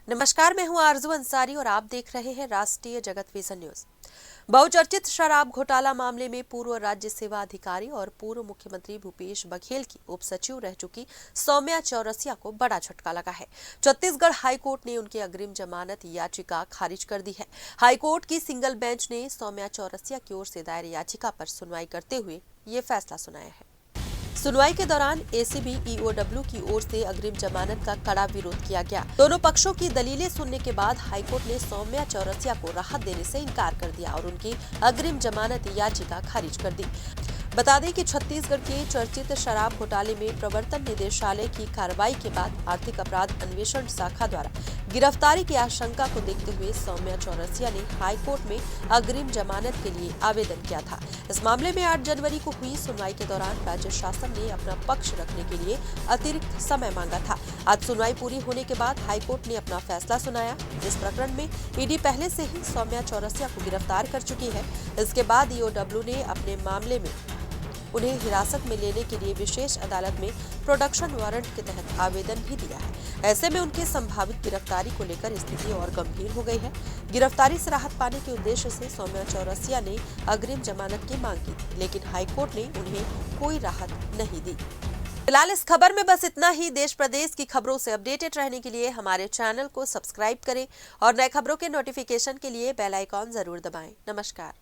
नमस्कार, मैं हूं आरजू अंसारी और आप देख रहे हैं राष्ट्रीय जगत विजन न्यूज। बहुचर्चित शराब घोटाला मामले में पूर्व राज्य सेवा अधिकारी और पूर्व मुख्यमंत्री भूपेश बघेल की उप सचिव रह चुकी सौम्या चौरसिया को बड़ा झटका लगा है। छत्तीसगढ़ हाईकोर्ट ने उनकी अग्रिम जमानत याचिका खारिज कर दी है। हाईकोर्ट की सिंगल बेंच ने सौम्या चौरसिया की ओर से दायर याचिका पर सुनवाई करते हुए ये फैसला सुनाया है। सुनवाई के दौरान एसीबी ईओडब्ल्यू की ओर से अग्रिम जमानत का कड़ा विरोध किया गया। दोनों पक्षों की दलीलें सुनने के बाद हाईकोर्ट ने सौम्या चौरसिया को राहत देने से इनकार कर दिया और उनकी अग्रिम जमानत याचिका खारिज कर दी। बता दें कि छत्तीसगढ़ के चर्चित शराब घोटाले में प्रवर्तन निदेशालय की कार्रवाई के बाद आर्थिक अपराध अन्वेषण शाखा द्वारा गिरफ्तारी की आशंका को देखते हुए सौम्या चौरसिया ने हाईकोर्ट में अग्रिम जमानत के लिए आवेदन किया था। इस मामले में 8 जनवरी को हुई सुनवाई के दौरान राज्य शासन ने अपना पक्ष रखने के लिए अतिरिक्त समय मांगा था। आज सुनवाई पूरी होने के बाद हाईकोर्ट ने अपना फैसला सुनाया। इस प्रकरण में ईडी पहले से ही सौम्या चौरसिया को गिरफ्तार कर चुकी है। इसके बाद ईओडब्ल्यू ने अपने मामले में उन्हें हिरासत में लेने के लिए विशेष अदालत में प्रोडक्शन वारंट के तहत आवेदन भी दिया है। ऐसे में उनकी संभावित गिरफ्तारी को लेकर स्थिति और गंभीर हो गई है। गिरफ्तारी से राहत पाने के उद्देश्य से सौम्या चौरसिया ने अग्रिम जमानत की मांग की, लेकिन हाईकोर्ट ने उन्हें कोई राहत नहीं दी। फिलहाल इस खबर में बस इतना ही। देश प्रदेश की खबरों से अपडेटेड रहने के लिए हमारे चैनल को सब्सक्राइब करें और नए खबरों के नोटिफिकेशन के लिए बेल आइकॉन जरूर दबाएं। नमस्कार।